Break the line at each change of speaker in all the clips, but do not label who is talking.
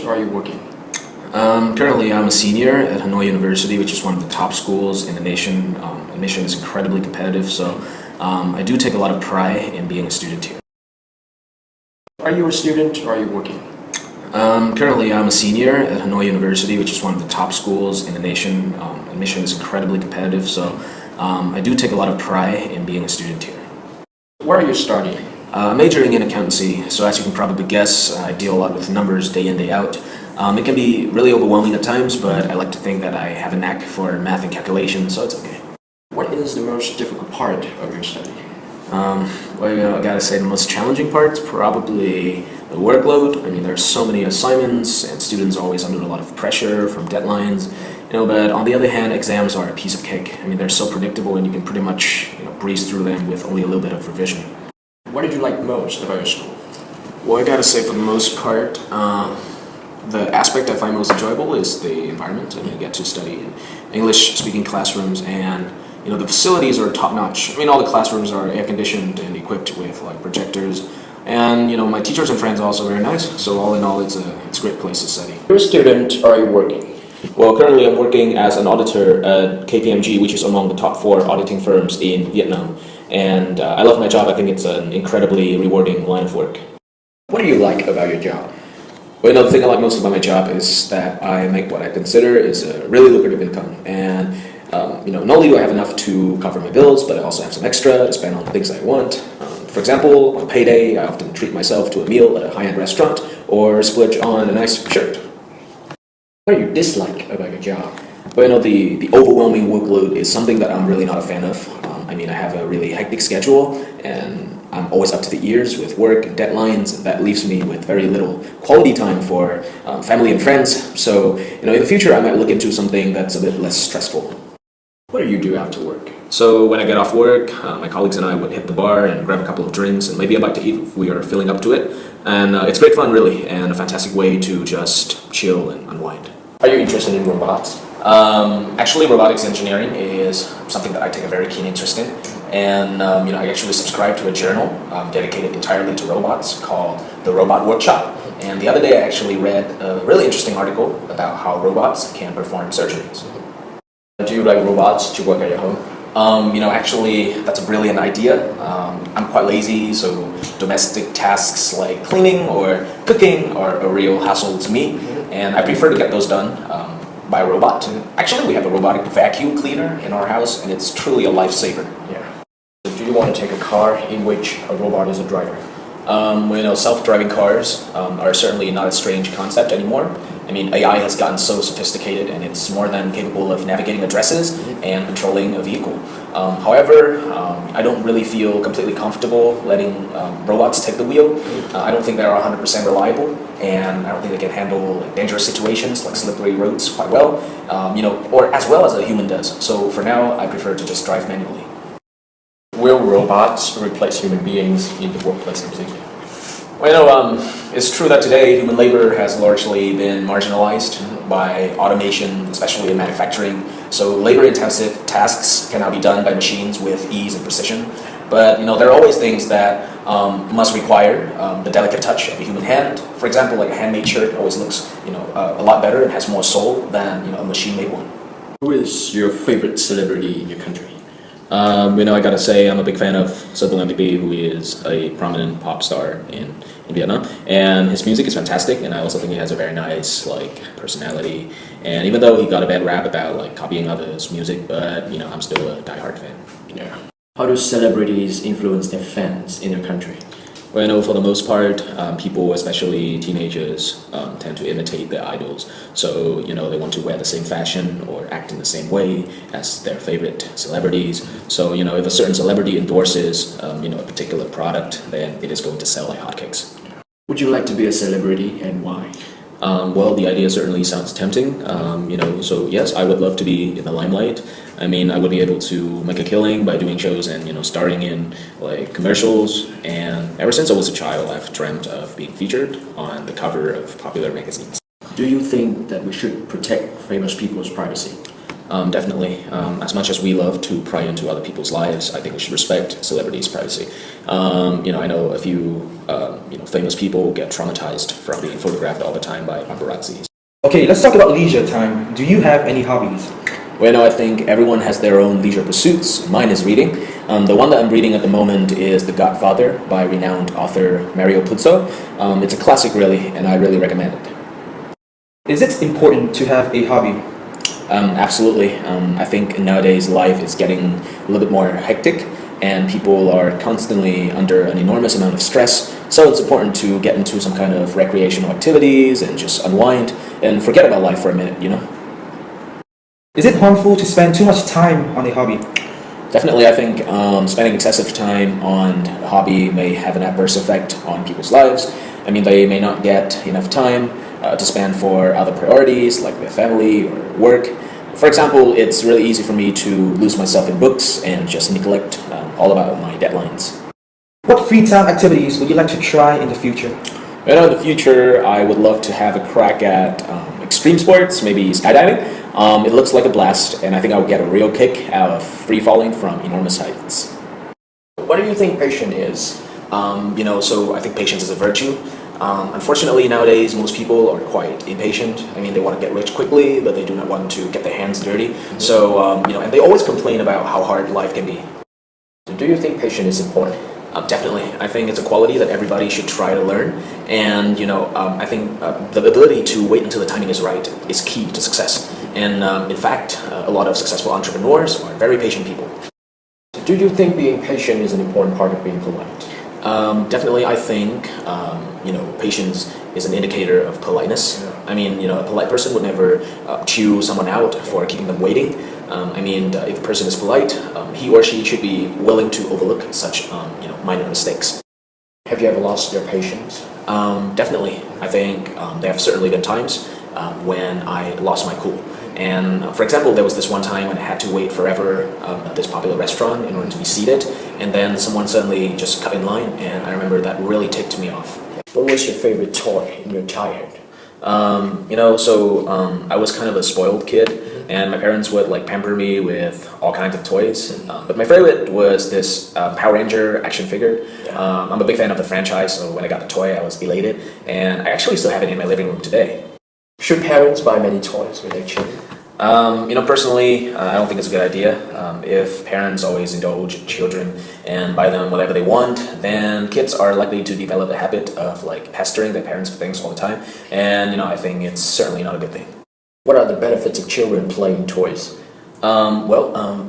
Are you working?
Currently, I'm a senior at Hanoi University, which is one of the top schools in the nation. Admission is incredibly competitive, so I do take a lot of pride in being a student here.
Are you a student or are you working?
Currently, I'm a senior at Hanoi University, which is one of the top schools in the nation. Admission is incredibly competitive, so I do take a lot of pride in being a student here.
What are you studying?
Majoring in accountancy, so as you can probably guess, I deal a lot with numbers day in, day out. It can be really overwhelming at times, but I like to think that I have a knack for math and calculation, so it's okay.
What is the most difficult part of your study?
I gotta say the most challenging part's probably the workload. I mean, there's so many assignments, and students are always under a lot of pressure from deadlines. But on the other hand, exams are a piece of cake. I mean, they're so predictable, and you can pretty much breeze through them with only a little bit of revision.
What did you like most about your school?
Well, I gotta say, for the most part, the aspect I find most enjoyable is the environment. I mean, I get to study in English-speaking classrooms, and the facilities are top-notch. I mean, all the classrooms are air-conditioned and equipped with projectors, and my teachers and friends are also very nice. So all in all, it's a great place to study.
You're a student or are you working?
Well, currently I'm working as an auditor at KPMG, which is among the top 4 auditing firms in Vietnam. And I love my job. I think it's an incredibly rewarding line of work.
What do you like about your job?
Well, the thing I like most about my job is that I make what I consider is a really lucrative income. And, not only do I have enough to cover my bills, but I also have some extra to spend on things I want. For example, on payday, I often treat myself to a meal at a high-end restaurant or splurge on a nice shirt.
What do you dislike about your job?
Well, the overwhelming workload is something that I'm really not a fan of. I have a really hectic schedule, and I'm always up to the ears with work and deadlines, and that leaves me with very little quality time for family and friends. So, in the future, I might look into something that's a bit less stressful.
What do you do after work?
So, when I get off work, my colleagues and I would hit the bar and grab a couple of drinks and maybe a bite to eat if we are feeling up to it. And it's great fun, really, and a fantastic way to just chill and unwind.
Are you interested in robots?
Actually, robotics engineering is something that I take a very keen interest in, and I actually subscribe to a journal dedicated entirely to robots called The Robot Workshop. And the other day I actually read a really interesting article about how robots can perform surgeries.
Do you like robots to work at your home?
Actually, that's a brilliant idea. I'm quite lazy, so domestic tasks like cleaning or cooking are a real hassle to me, and I prefer to get those done by a robot. Actually, we have a robotic vacuum cleaner in our house, and it's truly a lifesaver.
Yeah. Do you want to take a car in which a robot is a driver?
Self-driving cars are certainly not a strange concept anymore. I mean, AI has gotten so sophisticated, and it's more than capable of navigating addresses and controlling a vehicle. However, I don't really feel completely comfortable letting robots take the wheel. I don't think they're 100% reliable, and I don't think they can handle dangerous situations like slippery roads quite well, or as well as a human does. So for now, I prefer to just drive manually.
Will robots replace human beings in the workplace completely?
Well, it's true that today human labor has largely been marginalized by automation, especially in manufacturing. So labor-intensive tasks can now be done by machines with ease and precision. But there are always things that must require the delicate touch of a human hand. For example, like a handmade shirt always looks a lot better and has more soul than a machine-made one.
Who is your favorite celebrity in your country?
I gotta say I'm a big fan of Ielts, who is a prominent pop star in Vietnam, and his music is fantastic, and I also think he has a very nice personality. And even though he got a bad rap about copying others' music, but I'm still a diehard fan.
Yeah. How do celebrities influence their fans in your country?
Well, for the most part, people, especially teenagers, tend to imitate their idols. So, they want to wear the same fashion or act in the same way as their favorite celebrities. So, if a certain celebrity endorses, a particular product, then it is going to sell like hotcakes.
Would you like to be a celebrity, and why?
Well, the idea certainly sounds tempting. So yes, I would love to be in the limelight. I mean, I would be able to make a killing by doing shows and starring in commercials. And ever since I was a child, I've dreamt of being featured on the cover of popular magazines.
Do you think that we should protect famous people's privacy?
Definitely. As much as we love to pry into other people's lives, I think we should respect celebrities' privacy. I know a few, famous people get traumatized from being photographed all the time by paparazzi.
Okay, let's talk about leisure time. Do you have any hobbies?
Well, I think everyone has their own leisure pursuits. Mine is reading. The one that I'm reading at the moment is The Godfather by renowned author Mario Puzo. It's a classic, really, and I really recommend it.
Is it important to have a hobby?
Absolutely. I think nowadays life is getting a little bit more hectic, and people are constantly under an enormous amount of stress. So it's important to get into some kind of recreational activities and just unwind and forget about life for a minute,
Is it harmful to spend too much time on a hobby?
Definitely, I think spending excessive time on a hobby may have an adverse effect on people's lives. I mean, they may not get enough time to spend for other priorities like their family or work. For example, it's really easy for me to lose myself in books and just neglect all about my deadlines.
What free time activities would you like to try in the future?
In the future, I would love to have a crack at extreme sports, maybe skydiving. It looks like a blast, and I think I would get a real kick out of free falling from enormous heights.
What do you think patience is?
So I think patience is a virtue. Unfortunately, nowadays, most people are quite impatient. I mean, they want to get rich quickly, but they do not want to get their hands dirty. So, and they always complain about how hard life can be.
Do you think patience is important?
Definitely. I think it's a quality that everybody should try to learn. And, I think the ability to wait until the timing is right is key to success. And, in fact, a lot of successful entrepreneurs are very patient people.
Do you think being patient is an important part of being polite?
Definitely, I think, patience is an indicator of politeness.
Yeah.
I mean, a polite person would never chew someone out for keeping them waiting. If a person is polite, he or she should be willing to overlook such, minor mistakes.
Have you ever lost your patience?
Definitely. I think there have certainly been times when I lost my cool. And for example, there was this one time when I had to wait forever at this popular restaurant in order to be seated, and then someone suddenly just cut in line, and I remember that really ticked me off.
What was your favorite toy in your childhood?
I was kind of a spoiled kid, and my parents would pamper me with all kinds of toys. But my favorite was this Power Ranger action figure. I'm a big fan of the franchise, so when I got the toy, I was elated, and I actually still have it in my living room today.
Should parents buy many toys for their children?
Personally, I don't think it's a good idea. If parents always indulge children and buy them whatever they want, then kids are likely to develop a habit of pestering their parents for things all the time. And I think it's certainly not a good thing.
What are the benefits of children playing toys?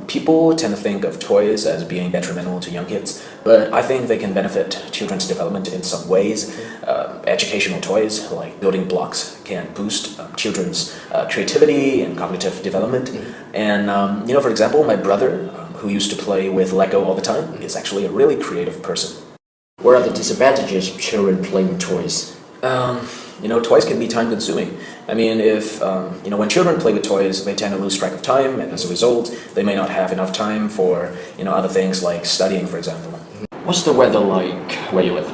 People tend to think of toys as being detrimental to young kids, but I think they can benefit children's development in some ways. Educational toys like building blocks can boost children's creativity and cognitive development. And, for example, my brother, who used to play with Lego all the time, is actually a really creative person.
What are the disadvantages of children playing toys?
Toys can be time consuming. I mean, when children play with toys, they tend to lose track of time, and as a result, they may not have enough time for, other things like studying, for example.
What's the weather like where you live?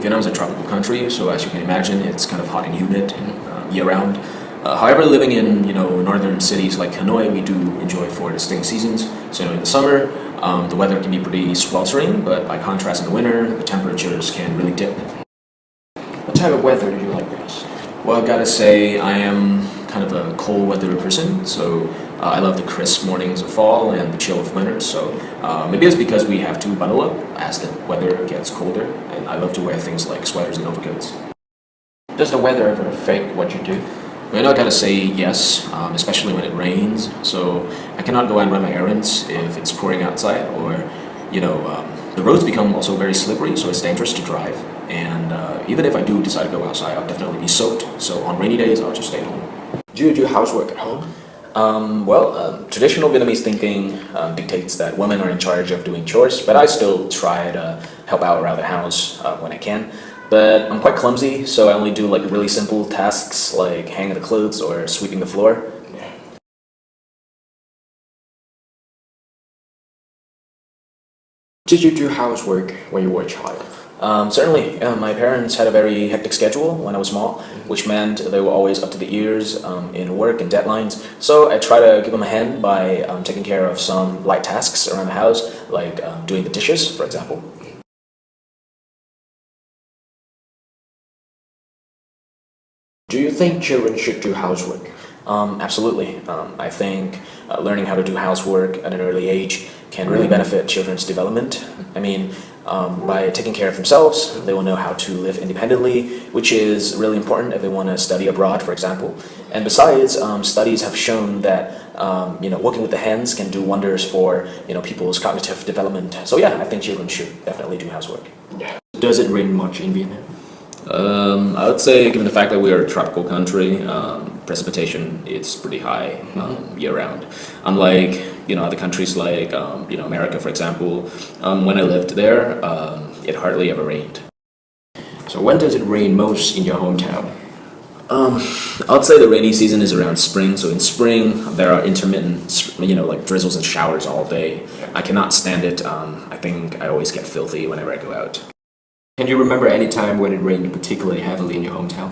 Vietnam's a tropical country, so as you can imagine, it's kind of hot and humid year-round. However, living in, northern cities like Hanoi, we do enjoy 4 distinct seasons. So, in the summer, the weather can be pretty sweltering, but by contrast, in the winter, the temperatures can really dip.
What type of weather do you like best?
Well, I've got to say, I am kind of a cold weather person, so I love the crisp mornings of fall and the chill of winter. So maybe it's because we have to bundle up as the weather gets colder, and I love to wear things like sweaters and overcoats.
Does the weather ever affect what you do?
Well, I gotta say yes, especially when it rains. So I cannot go out and run my errands if it's pouring outside, or the roads become also very slippery, so it's dangerous to drive. And even if I do decide to go outside, I'll definitely be soaked. So on rainy days, I'll just stay home.
Do you do housework at home?
Traditional Vietnamese thinking dictates that women are in charge of doing chores, but I still try to help out around the house when I can. But I'm quite clumsy, so I only do really simple tasks like hanging the clothes or sweeping the floor.
Did you do housework when you were a child?
Certainly, my parents had a very hectic schedule when I was small, which meant they were always up to the ears in work and deadlines. So I try to give them a hand by taking care of some light tasks around the house, like doing the dishes, for example.
Do you think children should do housework?
Absolutely. I think learning how to do housework at an early age can really benefit children's development. I mean, by taking care of themselves, they will know how to live independently, which is really important if they want to study abroad, for example. And besides, studies have shown that working with the hands can do wonders for people's cognitive development. So yeah, I think children should definitely do housework.
Does it rain much in Vietnam?
I would say, given the fact that we are a tropical country, precipitation it's pretty high year round. Unlike other countries like America, for example, when I lived there, it hardly ever rained.
So when does it rain most in your hometown?
I'd say the rainy season is around spring. So in spring, there are intermittent, like drizzles and showers all day. I cannot stand it. I think I always get filthy whenever I go out.
Can you remember any time when it rained particularly heavily in your hometown?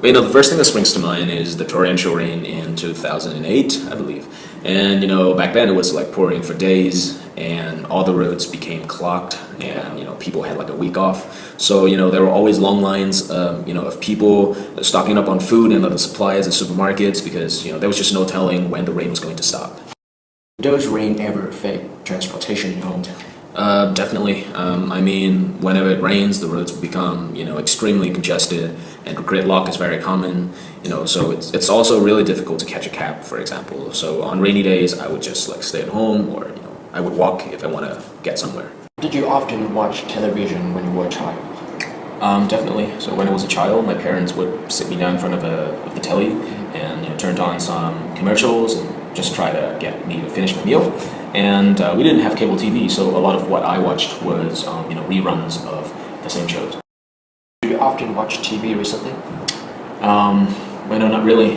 Well, the first thing that springs to mind is the torrential rain in 2008, I believe. And back then it was like pouring for days, and all the roads became clogged, and people had like a week off. So there were always long lines, of people stocking up on food and other supplies at supermarkets because there was just no telling when the rain was going to stop.
Does rain ever affect transportation in your hometown?
Definitely. I mean, whenever it rains, the roads become, extremely congested, and gridlock is very common. So it's also really difficult to catch a cab, for example. So on rainy days, I would just like stay at home, or I would walk if I want to get somewhere.
Did you often watch television when you were a child?
Definitely. So when I was a child, my parents would sit me down in front of the telly and turned on some commercials and just try to get me to finish my meal. And we didn't have cable TV, so a lot of what I watched was reruns of the same shows.
Do you often watch TV recently?
Well, no, not really.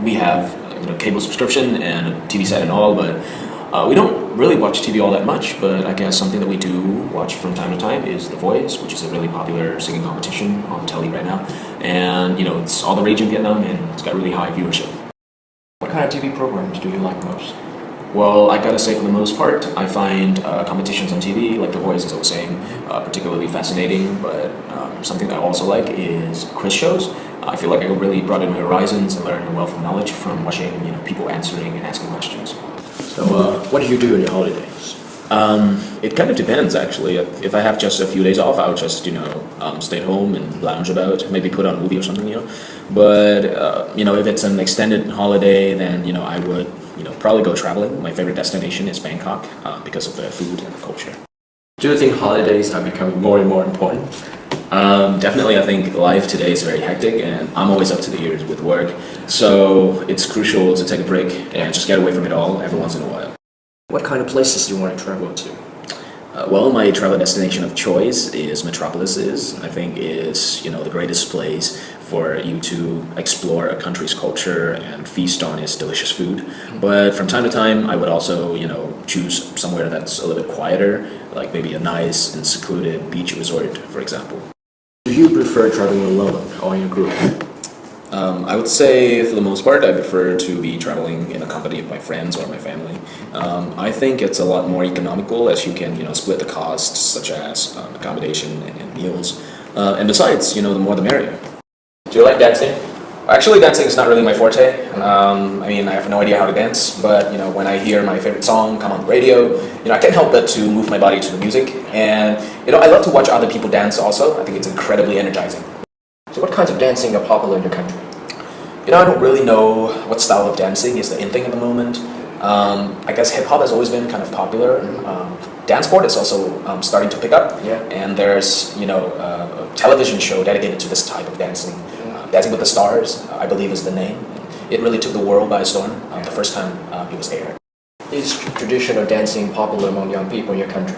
We have cable subscription and a TV set and all, but we don't really watch TV all that much. But I guess something that we do watch from time to time is The Voice, which is a really popular singing competition on telly right now. And it's all the rage in Vietnam, and it's got really high viewership.
What kind of TV programs do you like most?
Well, I gotta say, for the most part, I find competitions on TV, like The Voice, as I was saying, particularly fascinating. But something that I also like is quiz shows. I feel like I really broaden my horizons and learn a wealth of knowledge from watching people answering and asking questions.
So, what do you do on your holidays?
It kind of depends, actually. If I have just a few days off, I would just stay at home and lounge about, maybe put on a movie or something. But if it's an extended holiday, then I would probably go traveling. My favorite destination is Bangkok because of the food and the culture.
Do you think holidays are becoming more and more important?
Definitely, I think life today is very hectic, and I'm always up to the ears with work. So it's crucial to take a break and just get away from it all every once in a while.
What kind of places do you want to travel to?
Well, my travel destination of choice is Metropolis. I think is the greatest place for you to explore a country's culture and feast on its delicious food. But from time to time, I would also choose somewhere that's a little bit quieter, like maybe a nice and secluded beach resort, for example.
Do you prefer traveling alone or in a group?
I would say, for the most part, I prefer to be traveling in the company of my friends or my family. I think it's a lot more economical, as you can, split the costs, such as accommodation and meals. And besides, the more the merrier. Do you like dancing? Actually, dancing is not really my forte. I have no idea how to dance, but when I hear my favorite song come on the radio, I can't help but to move my body to the music. And I love to watch other people dance also. I think it's incredibly energizing.
So what kinds of dancing are popular in your country?
I don't really know what style of dancing is the in thing at the moment. I guess hip hop has always been kind of popular. Dance sport is also starting to pick up.
Yeah.
And there's a television show dedicated to this type of dancing. Dancing with the Stars, I believe, is the name. It really took the world by storm the first time it was aired.
Is traditional dancing popular among young people in your country?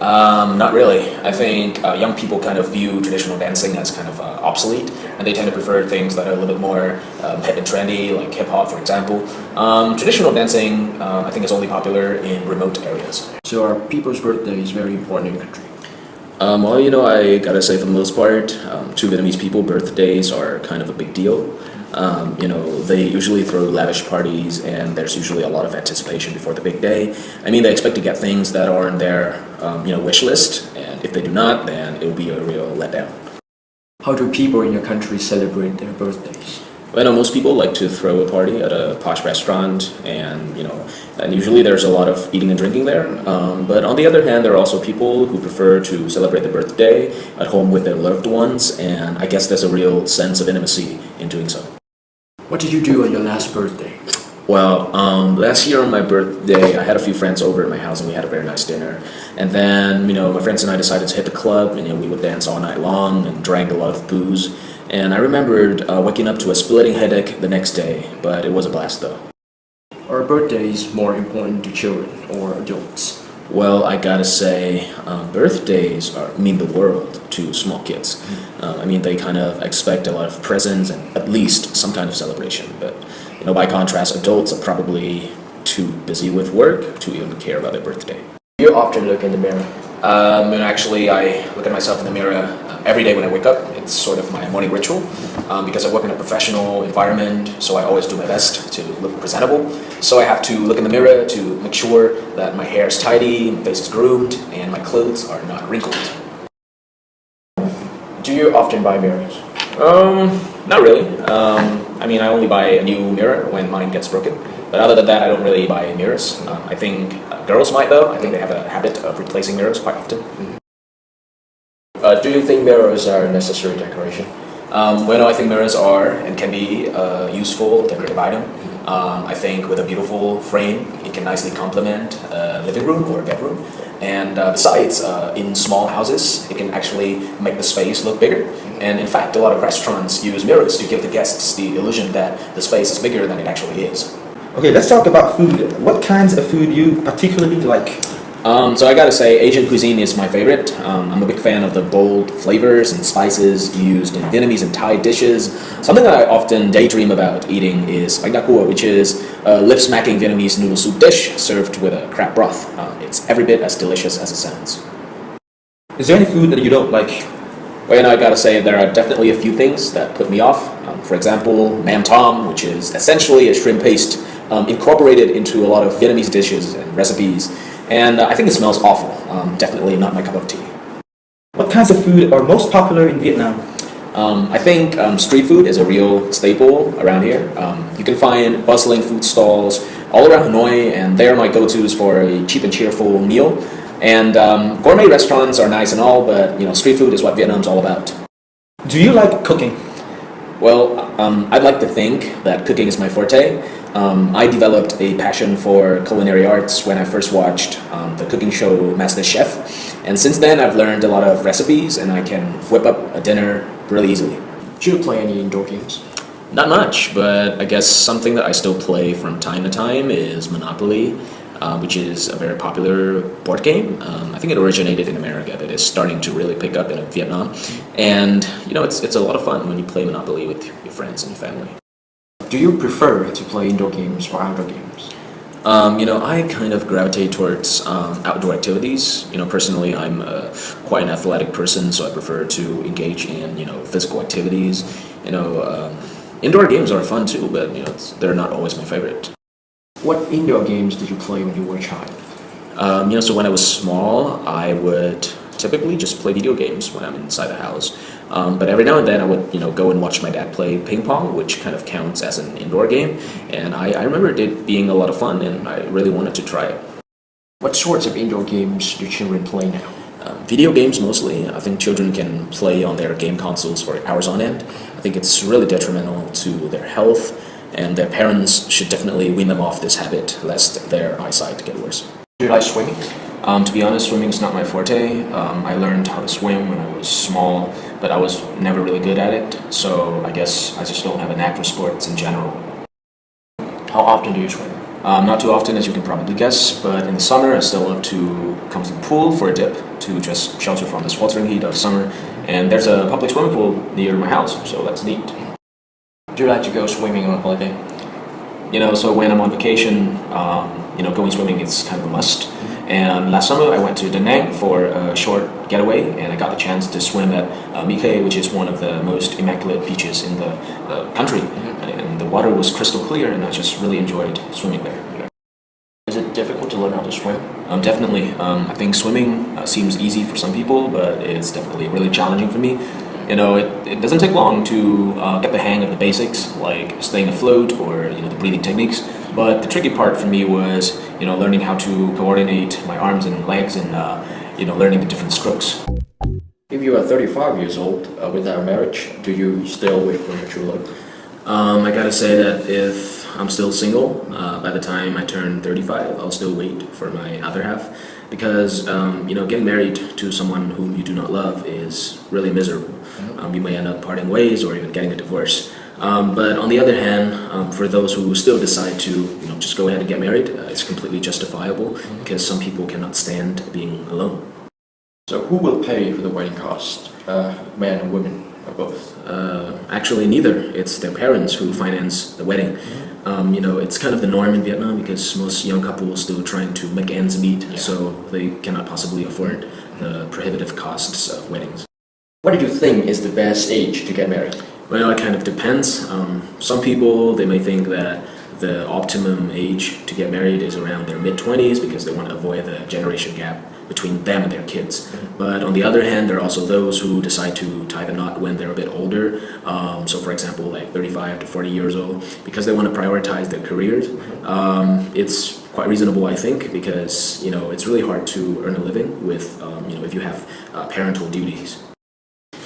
Not really. I think young people kind of view traditional dancing as kind of obsolete, and they tend to prefer things that are a little bit more hip and trendy, like hip hop, for example. Traditional dancing, I think, is only popular in remote areas.
So are people's birthdays very important in your country?
I gotta say, for the most part, to Vietnamese people, birthdays are kind of a big deal. They usually throw lavish parties, and there's usually a lot of anticipation before the big day. I mean, they expect to get things that are on their, wish list, and if they do not, then it will be a real letdown.
How do people in your country celebrate their birthdays?
Well, I know most people like to throw a party at a posh restaurant, and usually there's a lot of eating and drinking there. But on the other hand, there are also people who prefer to celebrate their birthday at home with their loved ones, and I guess there's a real sense of intimacy in doing so.
What did you do on your last birthday?
Well, last year on my birthday, I had a few friends over at my house and we had a very nice dinner. And then, my friends and I decided to hit the club, and we would dance all night long and drank a lot of booze. And I remembered waking up to a splitting headache the next day, but it was a blast though.
Are birthdays more important to children or adults?
Well, I gotta say, birthdays mean the world to small kids. They kind of expect a lot of presents and at least some kind of celebration. But, by contrast, adults are probably too busy with work to even care about their birthday.
Do you often look in the mirror?
Actually, I look at myself in the mirror every day when I wake up. It's sort of my morning ritual because I work in a professional environment, so I always do my best to look presentable. So I have to look in the mirror to make sure that my hair is tidy, my face is groomed, and my clothes are not wrinkled.
Do you often buy mirrors?
Not really. I only buy a new mirror when mine gets broken. But other than that, I don't really buy mirrors. I think girls might though. I think they have a habit of replacing mirrors quite often.
Do you think mirrors are a necessary decoration?
I think mirrors are and can be a useful decorative item. I think with a beautiful frame, it can nicely complement a living room or a bedroom. And besides, in small houses, it can actually make the space look bigger. And in fact, a lot of restaurants use mirrors to give the guests the illusion that the space is bigger than it actually is.
Okay, let's talk about food. What kinds of food you particularly like?
So I gotta say, Asian cuisine is my favorite. I'm a big fan of the bold flavors and spices used in Vietnamese and Thai dishes. Something that I often daydream about eating is bánh đa cua, which is a lip-smacking Vietnamese noodle soup dish served with a crab broth. It's every bit as delicious as it sounds.
Is there any food that you don't like?
Well, I gotta say, there are definitely a few things that put me off. For example, Mam Tom, which is essentially a shrimp paste incorporated into a lot of Vietnamese dishes and recipes. And I think it smells awful. Definitely not my cup of tea.
What kinds of food are most popular in Vietnam?
I think street food is a real staple around here. You can find bustling food stalls all around Hanoi, and they are my go-tos for a cheap and cheerful meal. And gourmet restaurants are nice and all, but street food is what Vietnam's all about.
Do you like cooking?
Well, I'd like to think that cooking is my forte. I developed a passion for culinary arts when I first watched the cooking show MasterChef. And since then, I've learned a lot of recipes, and I can whip up a dinner really easily.
Do you play any indoor games?
Not much, but I guess something that I still play from time to time is Monopoly, which is a very popular board game. I think it originated in America, but is starting to really pick up in Vietnam. And, it's a lot of fun when you play Monopoly with your friends and your family.
Do you prefer to play indoor games or outdoor games?
I kind of gravitate towards outdoor activities. Personally, I'm quite an athletic person, so I prefer to engage in, physical activities. Indoor games are fun too, but, they're not always my favorite.
What indoor games did you play when you were a child?
So when I was small, I would typically just play video games when I'm inside the house. But every now and then I would, go and watch my dad play ping pong, which kind of counts as an indoor game. And I remember it being a lot of fun, and I really wanted to try it.
What sorts of indoor games do children play now?
Video games mostly. I think children can play on their game consoles for hours on end. I think it's really detrimental to their health, and their parents should definitely wean them off this habit, lest their eyesight get worse.
Do you like swimming?
To be honest, swimming is not my forte. I learned how to swim when I was small, but I was never really good at it. So I guess I just don't have a knack for sports in general.
How often do you swim?
Not too often, as you can probably guess, but in the summer I still love to come to the pool for a dip to just shelter from the sweltering heat of summer. And there's a public swimming pool near my house, so that's neat.
Do you like to go swimming on a holiday?
So when I'm on vacation, going swimming is kind of a must. And last summer I went to Da Nang for a short getaway, and I got the chance to swim at Mike, which is one of the most immaculate beaches in the country. And the water was crystal clear, and I just really enjoyed swimming there.
Is it difficult to learn how to swim?
Definitely. I think swimming seems easy for some people, but it's definitely really challenging for me. You know, it doesn't take long to get the hang of the basics, like staying afloat or the breathing techniques. But the tricky part for me was learning how to coordinate my arms and legs and learning the different strokes.
If you are 35 years old without marriage, do you still wait for your true love?
I gotta say that if I'm still single, by the time I turn 35, I'll still wait for my other half. Because, getting married to someone whom you do not love is really miserable. You may end up parting ways or even getting a divorce. But on the other hand, for those who still decide to, just go ahead and get married, it's completely justifiable because some people cannot stand being alone.
So who will pay for the wedding cost? Men and women, or both?
Actually, neither. It's their parents who finance the wedding. It's kind of the norm in Vietnam because most young couples still trying to make ends meet, so they cannot possibly afford the prohibitive costs of weddings.
What do you think is the best age to get married?
Well, it kind of depends. Some people, they may think that the optimum age to get married is around their mid-20s because they want to avoid the generation gap between them and their kids. But on the other hand, there are also those who decide to tie the knot when they're a bit older. So for example, like 35 to 40 years old, because they want to prioritize their careers. It's quite reasonable, I think, because it's really hard to earn a living with if you have parental duties.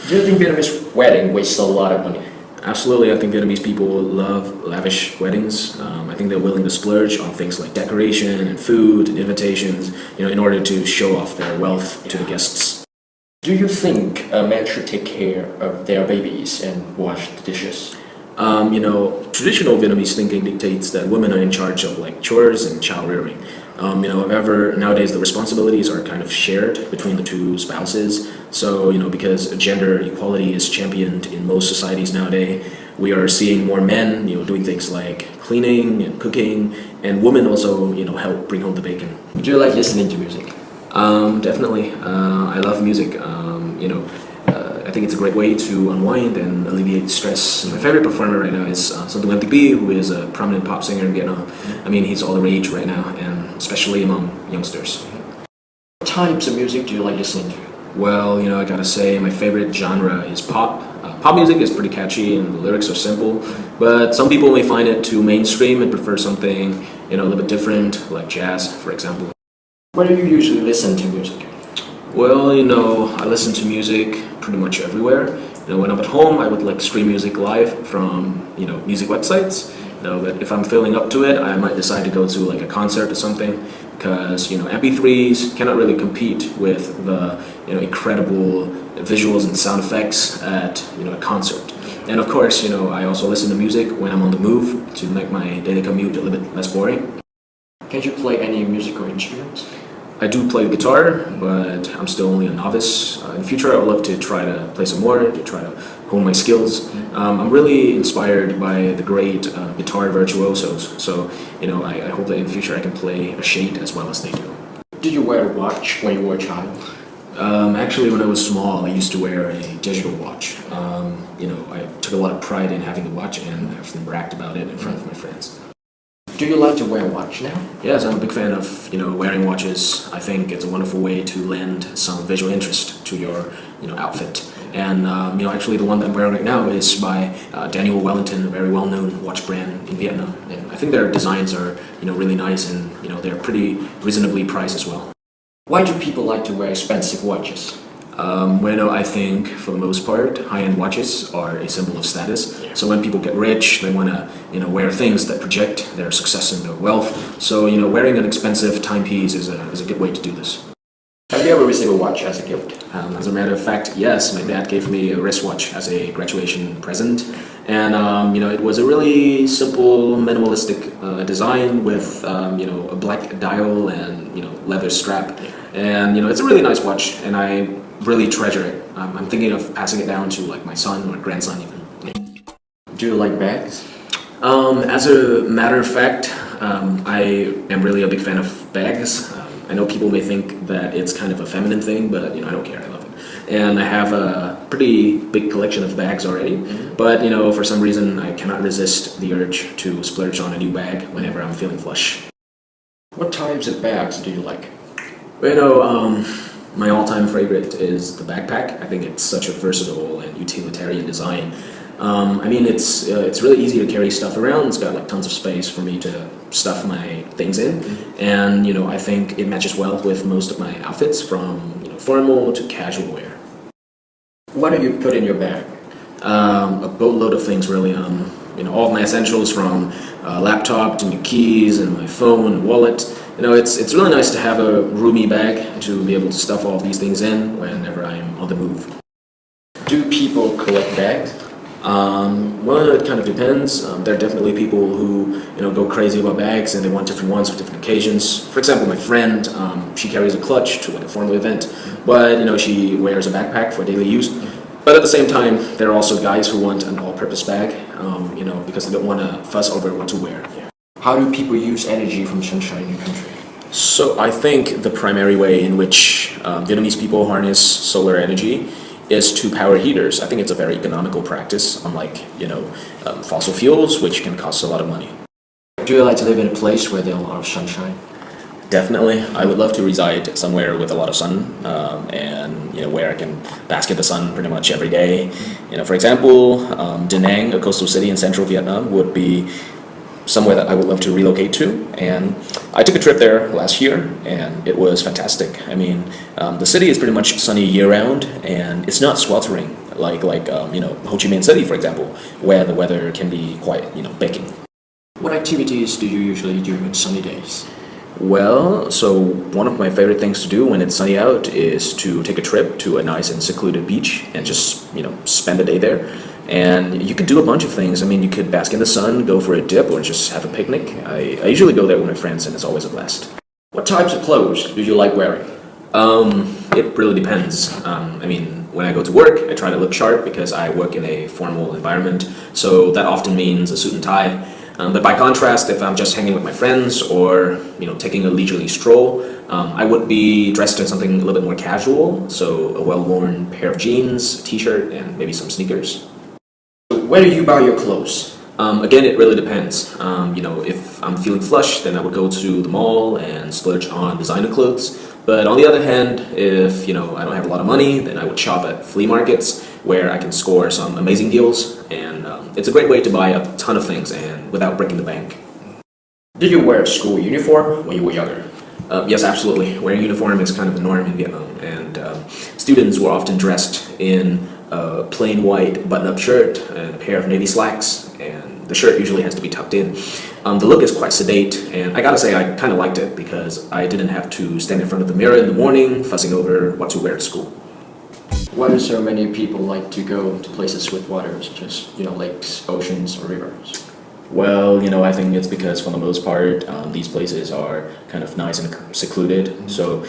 Do you think Vietnamese wedding wastes a lot of money?
Absolutely, I think Vietnamese people love lavish weddings. I think they're willing to splurge on things like decoration and food and invitations, in order to show off their wealth to the guests.
Do you think men should take care of their babies and wash the dishes?
Traditional Vietnamese thinking dictates that women are in charge of like chores and child rearing. However, nowadays the responsibilities are kind of shared between the two spouses. So, because gender equality is championed in most societies nowadays, we are seeing more men, doing things like cleaning and cooking, and women also, help bring home the bacon.
Do you like listening to music?
Definitely. I love music. I think it's a great way to unwind and alleviate stress. My favorite performer right now is Song B, who is a prominent pop singer in Vietnam. I mean, he's all the rage right now, and especially among youngsters.
What types of music do you like listening to?
Well, I gotta say, my favorite genre is pop. Pop music is pretty catchy and the lyrics are simple, but some people may find it too mainstream and prefer something, a little bit different, like jazz, for example.
Where do you usually listen to music?
Well, I listen to music pretty much everywhere. When I'm at home, I would like stream music live from, music websites. But if I'm feeling up to it, I might decide to go to like a concert or something because, MP3s cannot really compete with the, incredible visuals and sound effects at, a concert. And of course, I also listen to music when I'm on the move to make my daily commute a little bit less boring.
Can you play any musical instruments?
I do play the guitar, but I'm still only a novice. In the future, I would love to try to play some more, to try to hone my skills. I'm really inspired by the great guitar virtuosos, so I hope that in the future I can play a shade as well as they do.
Did you wear a watch when you were a child?
Actually, when I was small, I used to wear a digital watch. I took a lot of pride in having the watch, and I often bragged about it in front of my friends.
Do you like to wear a watch now?
Yes, I'm a big fan of wearing watches. I think it's a wonderful way to lend some visual interest to your outfit. And actually the one that I'm wearing right now is by Daniel Wellington, a very well-known watch brand in Vietnam. And I think their designs are really nice, and they're pretty reasonably priced as well.
Why do people like to wear expensive watches?
I think for the most part, high-end watches are a symbol of status. So when people get rich, they want to, wear things that project their success and their wealth. So, wearing an expensive timepiece is a good way to do this.
Have you ever received a watch as a gift?
As a matter of fact, yes. My dad gave me a wristwatch as a graduation present. And, it was a really simple, minimalistic design with, a black dial and, leather strap. And, it's a really nice watch, and I really treasure it. I'm thinking of passing it down to like my son or grandson even.
Do you like bags?
As a matter of fact, I am really a big fan of bags. I know people may think that it's kind of a feminine thing, but I don't care. I love it. And I have a pretty big collection of bags already, but for some reason I cannot resist the urge to splurge on a new bag whenever I'm feeling flush.
What types of bags do you like?
Well, my all-time favorite is the backpack. I think it's such a versatile and utilitarian design. It's really easy to carry stuff around. It's got like tons of space for me to stuff my things in, and I think it matches well with most of my outfits, from formal to casual wear.
What do you put in your bag?
A boatload of things, really. All of my essentials, from laptop to my keys and my phone and wallet. It's really nice to have a roomy bag to be able to stuff all of these things in whenever I'm on the move.
Do people collect bags?
Well, it kind of depends. There are definitely people who go crazy about bags, and they want different ones for different occasions. For example, my friend, she carries a clutch to like a formal event, but she wears a backpack for daily use. But at the same time, there are also guys who want an all-purpose bag, because they don't want to fuss over what to wear.
How do people use energy from sunshine in your country?
So I think the primary way in which Vietnamese people harness solar energy is to power heaters. I think it's a very economical practice, unlike fossil fuels, which can cost a lot of money.
Do you like to live in a place where there's a lot of sunshine?
Definitely, I would love to reside somewhere with a lot of sun, and where I can bask in the sun pretty much every day. For example, Da Nang, a coastal city in central Vietnam, would be somewhere that I would love to relocate to, and I took a trip there last year, and it was fantastic. The city is pretty much sunny year-round, and it's not sweltering like Ho Chi Minh City, for example, where the weather can be quite baking.
What activities do you usually do on sunny days?
Well, so one of my favorite things to do when it's sunny out is to take a trip to a nice and secluded beach and just spend a day there. And you could do a bunch of things. You could bask in the sun, go for a dip, or just have a picnic. I usually go there with my friends, and it's always a blast.
What types of clothes do you like wearing?
It really depends. When I go to work, I try to look sharp because I work in a formal environment, so that often means a suit and tie. But by contrast, if I'm just hanging with my friends or taking a leisurely stroll, I would be dressed in something a little bit more casual, so a well-worn pair of jeans, a t-shirt, and maybe some sneakers.
Where do you buy your clothes?
Again, it really depends. If I'm feeling flush, then I would go to the mall and splurge on designer clothes. But on the other hand, if I don't have a lot of money, then I would shop at flea markets where I can score some amazing deals. And it's a great way to buy a ton of things and without breaking the bank.
Did you wear a school uniform when you were younger?
Yes, absolutely. Wearing a uniform is kind of the norm in Vietnam, and students were often dressed in a plain white button-up shirt and a pair of navy slacks, and the shirt usually has to be tucked in. The look is quite sedate, and I gotta say I kind of liked it because I didn't have to stand in front of the mirror in the morning fussing over what to wear at school.
Why do so many people like to go to places with water, such as lakes, oceans, or rivers?
Well, I think it's because for the most part, these places are kind of nice and secluded. So,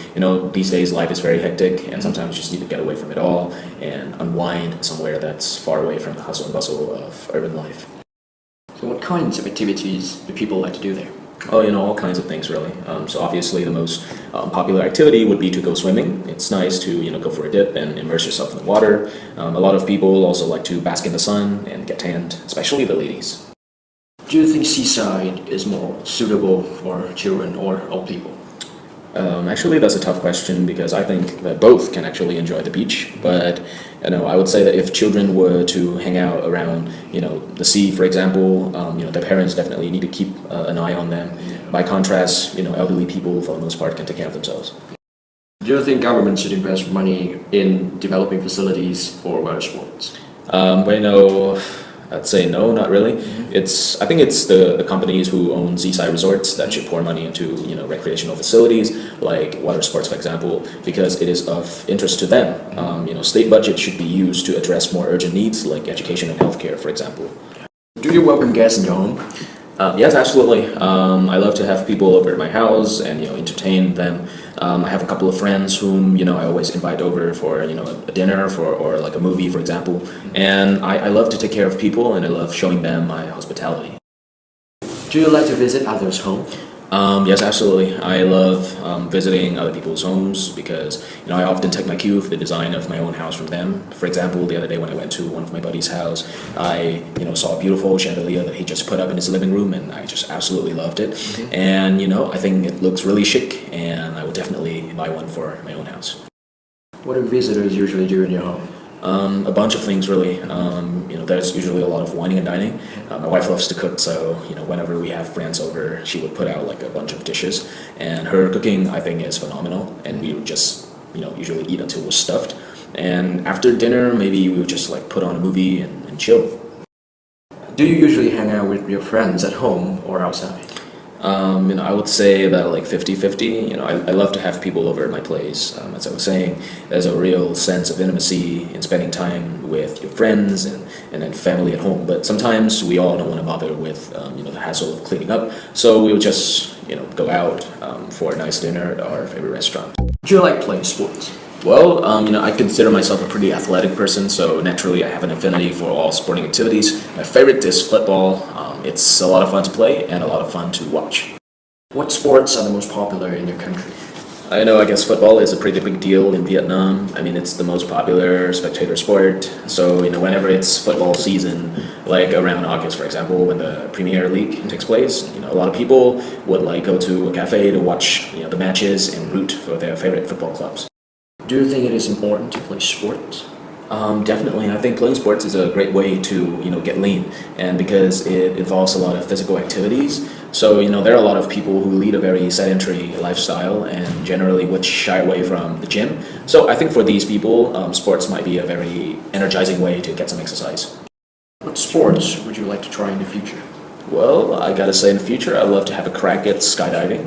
these days life is very hectic, and sometimes you just need to get away from it all and unwind somewhere that's far away from the hustle and bustle of urban life.
So what kinds of activities do people like to do there?
Oh, all kinds of things, really. So obviously the most popular activity would be to go swimming. It's nice to, go for a dip and immerse yourself in the water. A lot of people also like to bask in the sun and get tanned, especially the ladies.
Do you think seaside is more suitable for children or old people?
Actually, that's a tough question because I think that both can actually enjoy the beach. But I would say that if children were to hang out around, the sea, for example, their parents definitely need to keep an eye on them. By contrast, elderly people, for the most part, can take care of themselves.
Do you think government should invest money in developing facilities for water sports?
I'd say no, not really. I think it's the companies who own seaside resorts that should pour money into recreational facilities like water sports, for example, because it is of interest to them. State budget should be used to address more urgent needs like education and healthcare, for example.
Do you welcome guests in your home?
Yes, absolutely. I love to have people over at my house and entertain them. I have a couple of friends whom I always invite over for a dinner or like a movie, for example. And I love to take care of people, and I love showing them my hospitality.
Do you like to visit others' home?
Yes, absolutely. I love visiting other people's homes because I often take my cue for the design of my own house from them. For example, the other day when I went to one of my buddy's house, I saw a beautiful chandelier that he just put up in his living room, and I just absolutely loved it. And I think it looks really chic, and I would definitely buy one for my own house.
What do visitors usually do in your home?
A bunch of things really. There's usually a lot of wining and dining. My wife loves to cook, so whenever we have friends over, she would put out like a bunch of dishes, and her cooking I think is phenomenal. And we would just usually eat until we're stuffed. And after dinner, maybe we would just like put on a movie and chill.
Do you usually hang out with your friends at home or outside?
I would say about like 50-50. I love to have people over at my place. As I was saying, there's a real sense of intimacy in spending time with your friends and then family at home. But sometimes we all don't want to bother with the hassle of cleaning up, so we would just go out for a nice dinner at our favorite restaurant.
Do you like playing sports?
Well, I consider myself a pretty athletic person, so naturally I have an affinity for all sporting activities. My favorite is football. It's a lot of fun to play and a lot of fun to watch.
What sports are the most popular in your country?
I guess football is a pretty big deal in Vietnam. I mean, it's the most popular spectator sport. So, whenever it's football season, like around August, for example, when the Premier League takes place, a lot of people would like go to a cafe to watch, the matches and root for their favorite football clubs.
Do you think it is important to play sports?
Definitely. I think playing sports is a great way to, get lean, and because it involves a lot of physical activities. So, there are a lot of people who lead a very sedentary lifestyle and generally would shy away from the gym. So I think for these people, sports might be a very energizing way to get some exercise.
What sports would you like to try in the future?
Well, I gotta say, in the future, I'd love to have a crack at skydiving.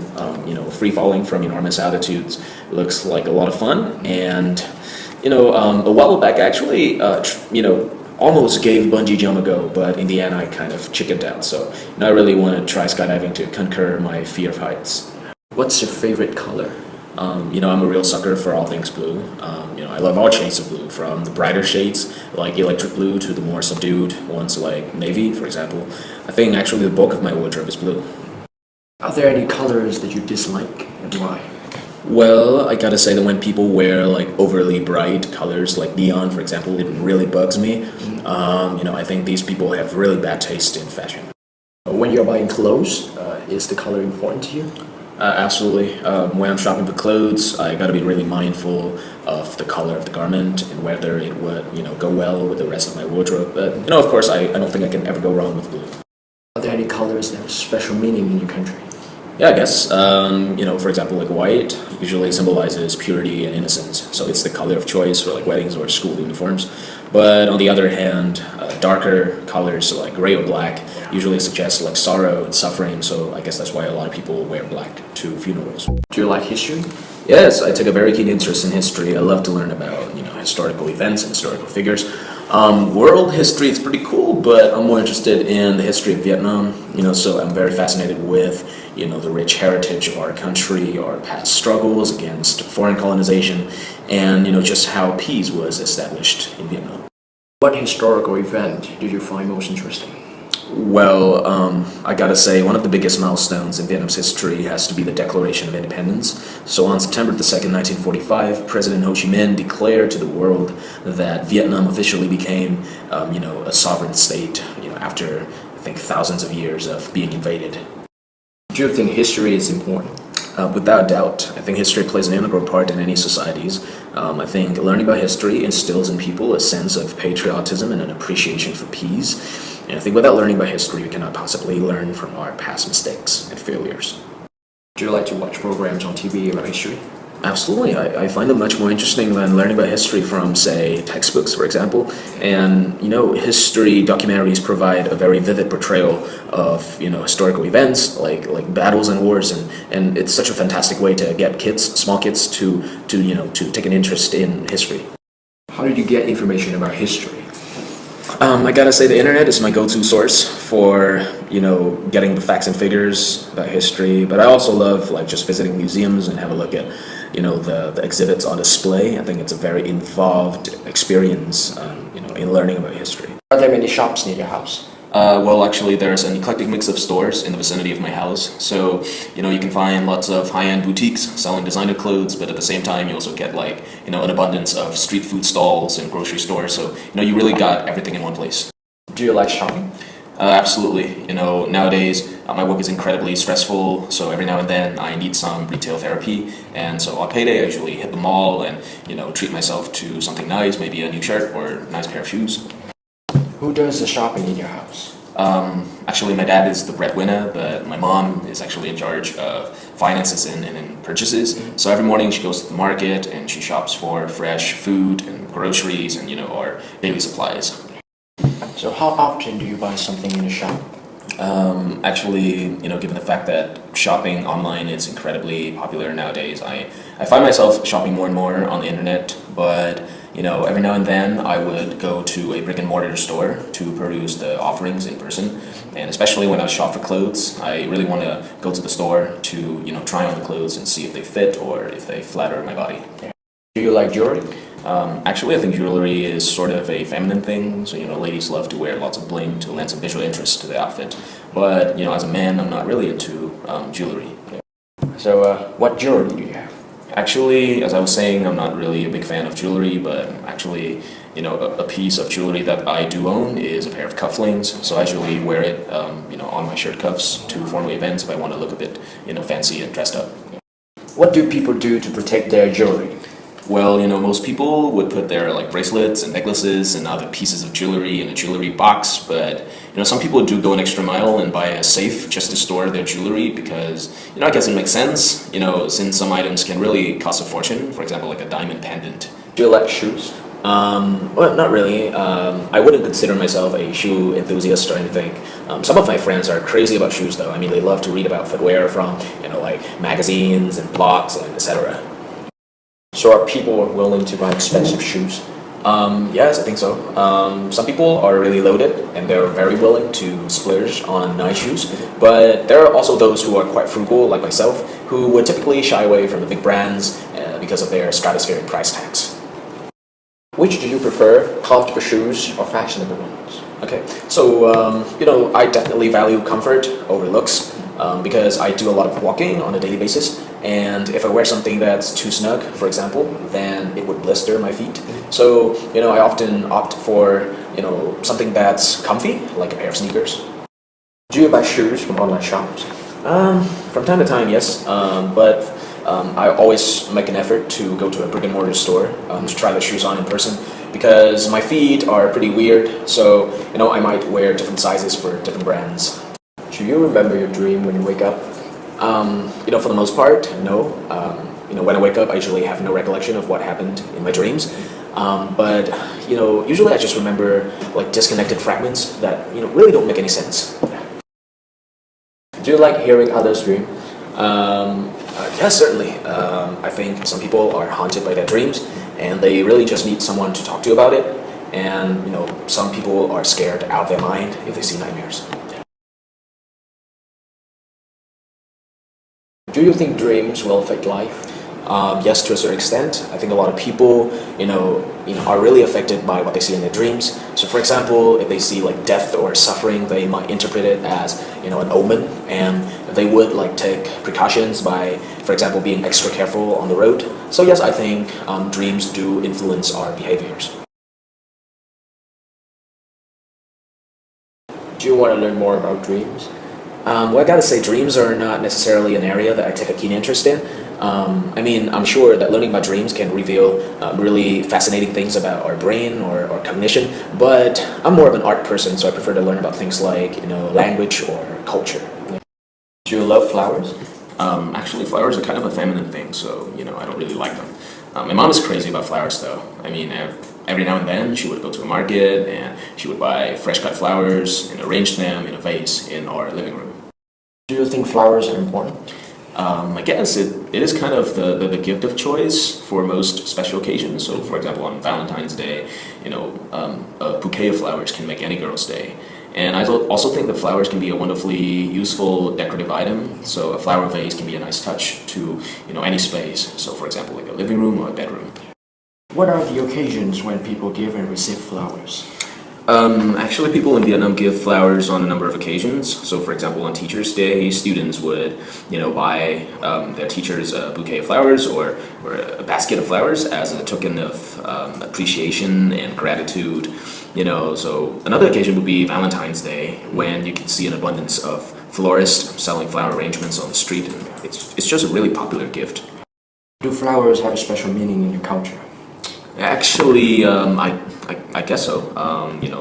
Free falling from enormous altitudes looks like a lot of fun. And, a while back, actually, almost gave bungee jump a go, but in the end, I kind of chickened out. So, I really want to try skydiving to conquer my fear of heights.
What's your favorite color?
I'm a real sucker for all things blue. I love all shades of blue, from the brighter shades like electric blue to the more subdued ones like navy, for example. I think actually the bulk of my wardrobe is blue.
Are there any colors that you dislike and why?
Well, I gotta say that when people wear like overly bright colors like neon, for example, it really bugs me. I think these people have really bad taste in fashion.
When you're buying clothes, is the color important to you?
Absolutely. When I'm shopping for clothes, I gotta be really mindful of the color of the garment and whether it would, go well with the rest of my wardrobe. But, of course, I don't think I can ever go wrong with blue.
Are there any colors that have special meaning in your country?
Yeah, I guess. For example, like white usually symbolizes purity and innocence. So it's the color of choice for like weddings or school uniforms. But on the other hand, darker colors like gray or black usually suggest like sorrow and suffering. So I guess that's why a lot of people wear black to funerals.
Do you like history?
Yes, I took a very keen interest in history. I love to learn about historical events and historical figures. World history is pretty cool, but I'm more interested in the history of Vietnam. So I'm very fascinated with the rich heritage of our country, our past struggles against foreign colonization, and just how peace was established in Vietnam.
What historical event did you find most interesting?
Well, I gotta say, one of the biggest milestones in Vietnam's history has to be the Declaration of Independence. So on September the 2nd, 1945, President Ho Chi Minh declared to the world that Vietnam officially became, a sovereign state, after, I think, thousands of years of being invaded.
Do you think history is important?
Without doubt, I think history plays an integral part in any societies. I think learning about history instills in people a sense of patriotism and an appreciation for peace. And I think without learning about history, we cannot possibly learn from our past mistakes and failures.
Do you like to watch programs on TV about history?
Absolutely. I find them much more interesting than learning about history from, say, textbooks, for example. And, history documentaries provide a very vivid portrayal of, historical events like battles and wars. And it's such a fantastic way to get small kids to take an interest in history.
How did you get information about history?
I gotta say the internet is my go-to source for, getting the facts and figures about history. But I also love, just visiting museums and have a look at, the exhibits on display. I think it's a very involved experience, in learning about history.
Are there many shops near your house?
Well, actually, there's an eclectic mix of stores in the vicinity of my house. So, you can find lots of high-end boutiques selling designer clothes, but at the same time, you also get like, an abundance of street food stalls and grocery stores. So, you really got everything in one place.
Do you like shopping?
Absolutely. Nowadays, my work is incredibly stressful, so every now and then I need some retail therapy. And so on payday, I usually hit the mall and, treat myself to something nice, maybe a new shirt or a nice pair of shoes.
Who does the shopping in your house?
Actually, my dad is the breadwinner, but my mom is actually in charge of finances and purchases. So every morning she goes to the market and she shops for fresh food and groceries and, our daily supplies.
So how often do you buy something in the shop?
Actually, given the fact that shopping online is incredibly popular nowadays, I find myself shopping more and more on the internet, but every now and then I would go to a brick and mortar store to peruse the offerings in person. And especially when I shop for clothes, I really want to go to the store to, try on the clothes and see if they fit or if they flatter my body.
Do you like jewelry?
Actually, I think jewelry is sort of a feminine thing. So, ladies love to wear lots of bling to lend some visual interest to the outfit. But, as a man, I'm not really into jewelry.
So what jewelry do you have?
Actually, as I was saying, I'm not really a big fan of jewelry, but actually, a piece of jewelry that I do own is a pair of cufflinks. So I usually wear it, on my shirt cuffs to formal events if I want to look a bit, fancy and dressed up.
What do people do to protect their jewelry?
Well, most people would put their bracelets and necklaces and other pieces of jewelry in a jewelry box, but some people do go an extra mile and buy a safe just to store their jewelry because I guess it makes sense. Since some items can really cost a fortune. For example, like a diamond pendant.
Do you like shoes?
Well, not really. I wouldn't consider myself a shoe enthusiast or anything. Some of my friends are crazy about shoes, though. I mean, they love to read about footwear from magazines and blogs and etc.
So are people willing to buy expensive shoes?
Yes, I think so. Some people are really loaded and they're very willing to splurge on nice shoes, but there are also those who are quite frugal, like myself, who would typically shy away from the big brands because of their stratospheric price tags.
Which do you prefer, comfortable shoes or fashionable ones?
Okay, so I definitely value comfort over looks because I do a lot of walking on a daily basis. And if I wear something that's too snug, for example, then it would blister my feet. So, I often opt for, something that's comfy, like a pair of sneakers.
Do you buy shoes from online shops?
From time to time, yes. But I always make an effort to go to a brick and mortar store to try the shoes on in person because my feet are pretty weird. So, I might wear different sizes for different brands.
Do you remember your dream when you wake up?
For the most part, no. When I wake up, I usually have no recollection of what happened in my dreams. But usually I just remember disconnected fragments that really don't make any sense.
Do you like hearing others dream?
Yes, certainly. I think some people are haunted by their dreams, and they really just need someone to talk to about it. And some people are scared out of their mind if they see nightmares.
Do you think dreams will affect life?
Yes, to a certain extent. I think a lot of people, are really affected by what they see in their dreams. So, for example, if they see death or suffering, they might interpret it as an omen, and they would take precautions by, for example, being extra careful on the road. So, yes, I think dreams do influence our behaviors.
Do you want to learn more about dreams?
Well, I gotta say, dreams are not necessarily an area that I take a keen interest in. I'm sure that learning about dreams can reveal really fascinating things about our brain or cognition, but I'm more of an art person, so I prefer to learn about things like, language or culture.
Do you love flowers?
Actually, flowers are kind of a feminine thing, so, I don't really like them. My mom is crazy about flowers, though. Every now and then she would go to a market and she would buy fresh cut flowers and arrange them in a vase in our living room.
Do you think flowers are important?
I guess it is kind of the gift of choice for most special occasions. So, for example, on Valentine's Day, a bouquet of flowers can make any girl's day. And I also think that flowers can be a wonderfully useful decorative item. So a flower vase can be a nice touch to any space. So, for example, like a living room or a bedroom.
What are the occasions when people give and receive flowers?
Actually, people in Vietnam give flowers on a number of occasions. So, for example, on Teachers' Day, students would, buy their teachers a bouquet of flowers or a basket of flowers as a token of appreciation and gratitude. So another occasion would be Valentine's Day, when you can see an abundance of florists selling flower arrangements on the street, and it's just a really popular gift.
Do flowers have a special meaning in your culture?
Actually, I guess so.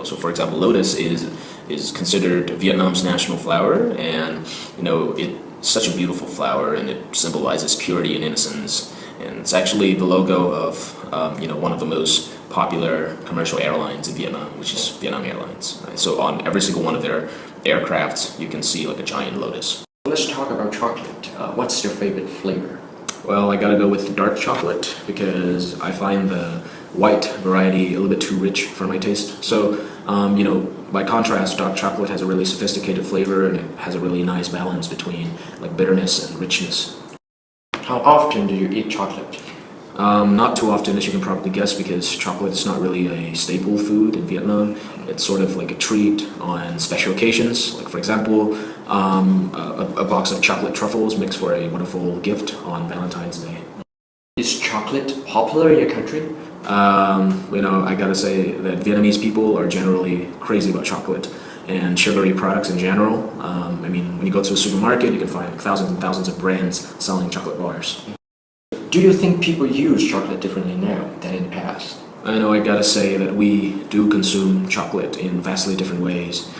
So for example, lotus is considered Vietnam's national flower, and it's such a beautiful flower, and it symbolizes purity and innocence. And it's actually the logo of one of the most popular commercial airlines in Vietnam, which is Vietnam Airlines. Right? So on every single one of their aircrafts, you can see like a giant lotus.
Let's talk about chocolate. What's your favorite flavor?
Well, I gotta go with dark chocolate because I find the white variety a little bit too rich for my taste. So, by contrast, dark chocolate has a really sophisticated flavor, and it has a really nice balance between like bitterness and richness.
How often do you eat chocolate?
Not too often, as you can probably guess, because chocolate is not really a staple food in Vietnam. It's sort of like a treat on special occasions. Like, for example, a box of chocolate truffles makes for a wonderful gift on Valentine's Day.
Is chocolate popular in your country?
I gotta say that Vietnamese people are generally crazy about chocolate and sugary products in general. When you go to a supermarket, you can find thousands and thousands of brands selling chocolate bars.
Do you think people use chocolate differently now than in the past?
I know I gotta say that we do consume chocolate in vastly different ways.